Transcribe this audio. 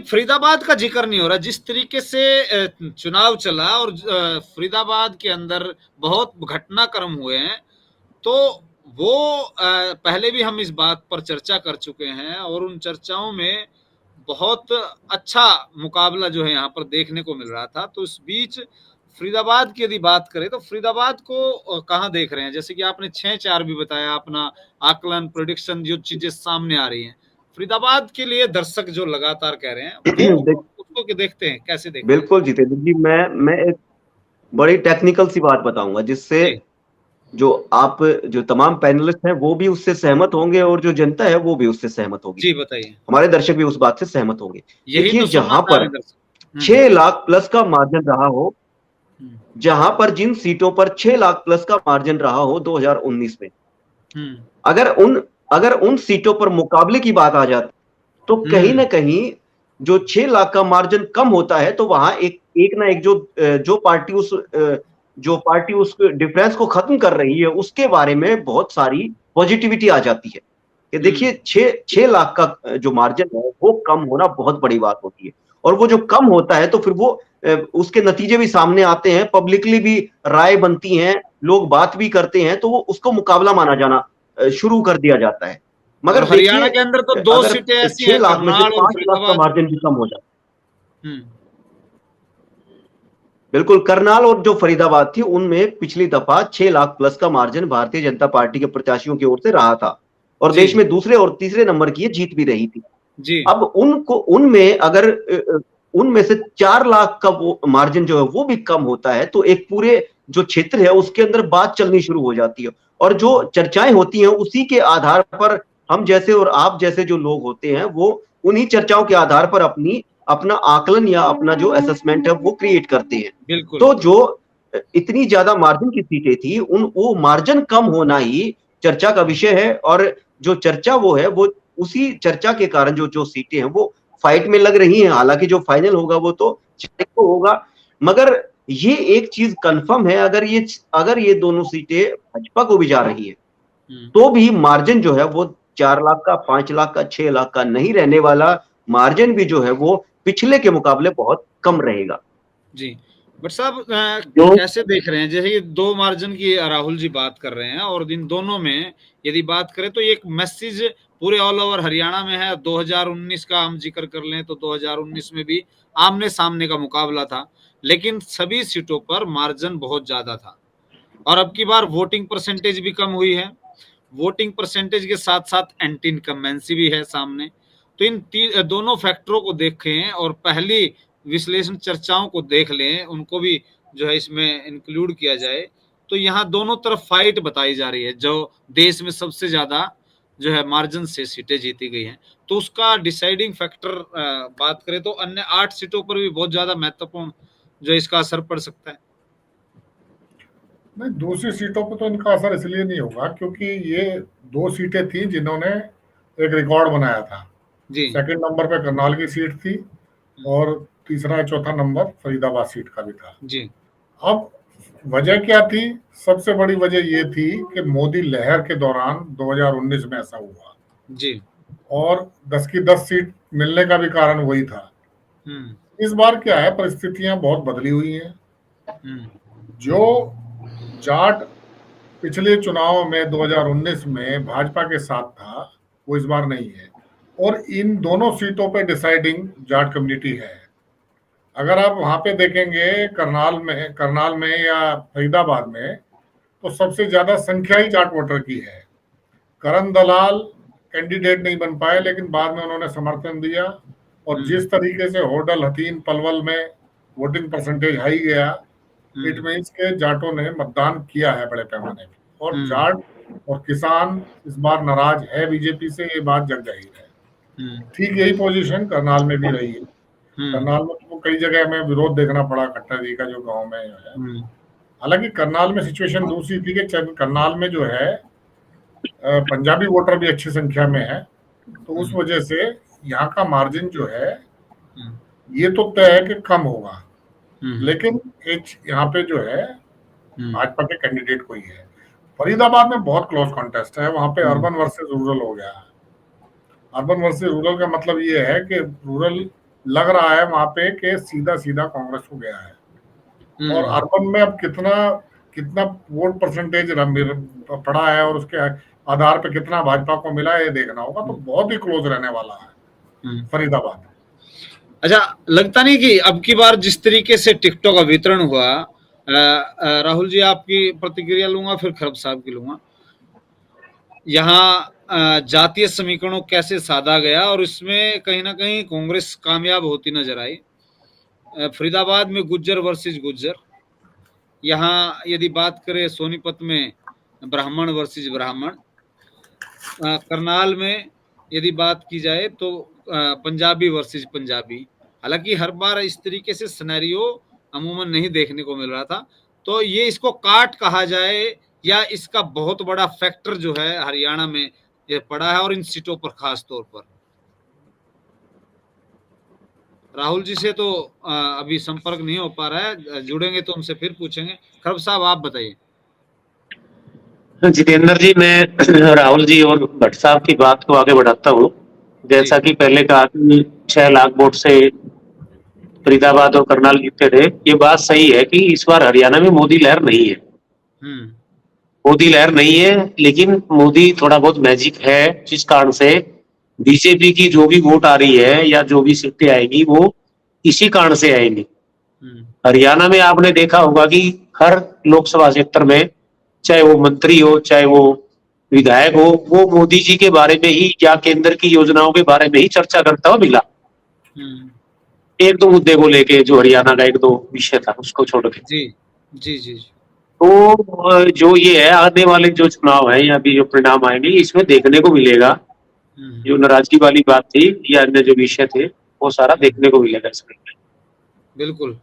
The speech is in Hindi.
फरीदाबाद का जिक्र नहीं हो रहा। जिस तरीके से चुनाव चला और फरीदाबाद के अंदर बहुत घटनाक्रम हुए हैं, तो वो पहले भी हम इस बात पर चर्चा कर चुके हैं और उन चर्चाओं में बहुत अच्छा मुकाबला जो है यहाँ पर देखने को मिल रहा था। तो इस बीच फरीदाबाद की यदि बात करें तो फरीदाबाद को कहाँ देख रहे हैं? जैसे कि आपने 6-4 भी बताया अपना आकलन, प्रेडिक्शन, जो चीजें सामने आ रही हैं फरीदाबाद के लिए, दर्शक जो लगातार कह रहे हैं वो उसको देखते हैं, कैसे देखते हैं? बिल्कुल जितेंद्र जी, मैं एक बड़ी टेक्निकल सी बात बताऊंगा जिससे जो तमाम पैनलिस्ट हैं वो भी उससे सहमत होंगे और जो जनता है वो भी उससे सहमत होगी। जी बताइए। हमारे दर्शक भी उस बात से सहमत होंगे। देखिए, तो जहां पर 6 लाख प्लस का मार्जिन रहा हो, जहां पर जिन सीटों पर 6 लाख प्लस का मार्जिन रहा हो 2019 में, अगर उन सीटों पर मुकाबले की बात आ जाती तो कहीं ना कहीं जो 6 लाख का मार्जिन कम होता है तो वहां एक ना एक जो पार्टी उस डिफरेंस को खत्म कर रही है उसके बारे में बहुत सारी पॉजिटिविटी आ जाती है कि देखिए 6 लाख का जो मार्जिन है वो कम होना बहुत बड़ी बात होती है। और वो जो कम होता है तो फिर वो उसके नतीजे भी सामने आते हैं, पब्लिकली भी राय बनती हैं, लोग बात भी करते हैं, तो वो उसको मुकाबला माना जाना शुरू कर दिया जाता है। मगर हरियाणा के अंदर तो 2 सीटें ऐसी 6 हैं, लाख में से करनाल और 5 लाख का मार्जिन भी कम हो जाता है। बिल्कुल, करनाल और जो फरीदाबाद थी उनमें पिछली दफा 6 लाख प्लस का मार्जिन भारतीय जनता पार्टी के प्रत्याशियों की ओर से रहा था और देश में दूसरे और तीसरे नंबर की जीत भी रही थी। अब उनमें से 4 लाख का वो मार्जिन जो है वो भी कम होता है तो एक पूरे जो क्षेत्र है उसके अंदर बात चलनी शुरू हो जाती है और जो चर्चाएं होती हैं उसी के आधार पर हम जैसे और आप जैसे जो लोग होते हैं वो उन्हीं चर्चाओं के आधार पर अपना आकलन या अपना जो असेसमेंट है वो क्रिएट करते हैं। तो जो इतनी ज्यादा मार्जिन की सीटें थी वो मार्जिन कम होना ही चर्चा का विषय है और जो चर्चा वो उसी चर्चा के कारण जो सीटें हैं वो फाइट में लग रही हैं। हालांकि जो फाइनल होगा वो तो 6 को होगा, मगर ये एक चीज कंफर्म है, अगर ये दोनों सीटें भाजपा को भी जा रही है तो भी मार्जिन जो है वो 4 लाख का, 5 लाख का, 6 लाख का नहीं रहने वाला। मार्जिन भी जो है वो पिछले के मुकाबले बहुत कम रहेगा। जी, बट साहब कैसे देख रहे हैं? जैसे कि 2 मार्जिन की राहुल जी बात कर रहे हैं और इन दोनों में यदि बात करें तो एक मैसेज पूरे ऑल ओवर हरियाणा में है। 2019 का हम जिक्र कर लें तो 2019 में भी आमने सामने का मुकाबला था, लेकिन सभी सीटों पर मार्जिन बहुत ज्यादा था और अब की बार वोटिंग परसेंटेज भी कम हुई है। वोटिंग परसेंटेज के साथ साथ एंटी इनकम्बेंसी भी है सामने। तो इन दोनों फैक्टरों को देखें और पहली विश्लेषण चर्चाओं को देख लें, उनको भी जो है इसमें इंक्लूड किया जाए, तो यहाँ दोनों तरफ फाइट बताई जा रही है। जो देश में सबसे ज्यादा जो है मार्जिन से सीटें जीती गई हैं, तो उसका डिसाइडिंग फैक्टर बात करें तो अन्य 8 सीटों पर भी बहुत ज्यादा महत्वपूर्ण जो इसका असर पड़ सकता है। नहीं, दूसरी सीटों पर तो इनका असर इसलिए नहीं होगा क्योंकि ये 2 सीटें थी जिन्होंने एक रिकॉर्ड बनाया था। सेकंड नंबर पे करनाल की सीट थी और तीसरा चौथा नंबर फरीदाबाद सीट का भी था। अब वजह क्या थी? सबसे बड़ी वजह ये थी कि मोदी लहर के दौरान 2019 में ऐसा हुआ और 10 की 10 सीट मिलने का भी कारण वही था। इस बार क्या है, परिस्थितियां बहुत बदली हुई हैं। जो जाट पिछले चुनाव में 2019 में भाजपा के साथ था वो इस बार नहीं है और इन दोनों सीटों पे डिसाइडिंग जाट कम्युनिटी है। अगर आप वहां पे देखेंगे करनाल में या फरीदाबाद में तो सबसे ज्यादा संख्या ही जाट वोटर की है। करण दलाल कैंडिडेट नहीं बन पाए लेकिन बाद में उन्होंने समर्थन दिया और जिस तरीके से होडल हथीन पलवल में वोटिंग परसेंटेज हाई गया, इट मीन्स के जाटों ने मतदान किया है बड़े पैमाने पे और जाट और किसान इस बार नाराज है बीजेपी से, ये बात जग जाहिर है। ठीक यही पोजीशन करनाल में भी रही है। करनाल में तो कई जगह हमें विरोध देखना पड़ा खट्टर जी का जो गांव में है। हालांकि करनाल में सिचुएशन दूसरी थी कि करनाल में जो है पंजाबी वोटर भी अच्छी संख्या में है, तो उस वजह से यहाँ का मार्जिन जो है ये तो तय है कि कम होगा, लेकिन यहाँ पे जो है भाजपा के कैंडिडेट कोई है। फरीदाबाद में बहुत क्लोज कॉन्टेस्ट है, वहां पे अर्बन वर्सेस रूरल हो गया। अर्बन वर्सेस रूरल का मतलब ये है कि रूरल लग रहा है वहां पे कि सीधा सीधा कांग्रेस को गया है। और अर्बन में अब कितना वोट परसेंटेज पड़ा है और उसके आधार पे कितना भाजपा को मिला है ये देखना होगा। तो बहुत ही क्लोज रहने वाला है फरीदाबाद। अच्छा, लगता नहीं कि अब की बार जिस तरीके से टिकटों का वितरण हुआ, राहुल जी आपकी प्रतिक्रिया लूंगा फिर खरब साहब की लूंगा। यहाँ जातीय समीकरणों कैसे साधा गया और इसमें कहीं ना कहीं कांग्रेस कामयाब होती नजर आई। फरीदाबाद में गुज्जर वर्सेस गुज्जर, यहाँ यदि बात करें सोनीपत में ब्राह्मण वर्सेस ब्राह्मण, करनाल में यदि बात की जाए तो पंजाबी वर्सेस पंजाबी। हालांकि हर बार इस तरीके से सिनेरियो अमूमन नहीं देखने को मिल रहा था। तो ये इसको काट कहा जाए या इसका बहुत बड़ा फैक्टर जो है हरियाणा में ये पड़ा है और इन सीटों पर खास तौर पर। राहुल जी से तो अभी संपर्क नहीं हो पा रहा है, जुड़ेंगे तो उनसे फिर पूछेंगे। खरब साहब आप बताइए। जितेंद्र जी, मैं राहुल जी और भट्ट साहब की बात को आगे बढ़ाता हूँ। जैसा कि पहले कहा कि 6 लाख वोट से फरीदाबाद और करनाल जीते थे, ये बात सही है कि इस बार हरियाणा में मोदी लहर नहीं है। मोदी लहर नहीं है, लेकिन मोदी थोड़ा बहुत मैजिक है, जिस कारण से बीजेपी की जो भी वोट आ रही है या जो भी सीटें आएगी वो इसी कारण से आएंगी। हरियाणा में आपने देखा होगा कि हर लोकसभा क्षेत्र में चाहे वो मंत्री हो चाहे वो विधायक हो, वो मोदी जी के बारे में ही या केंद्र की योजनाओं के बारे में ही चर्चा करता हुआ मिला। एक दो मुद्दे को लेके जो हरियाणा का एक दो विषय था उसको छोड़ के। जी जी जी। तो जो ये है आने वाले जो चुनाव है या भी जो परिणाम आएंगे इसमें देखने को मिलेगा। जो नाराजगी वाली बात थी या अन्य जो विषय थे वो सारा देखने को मिलेगा इसमें। बिल्कुल।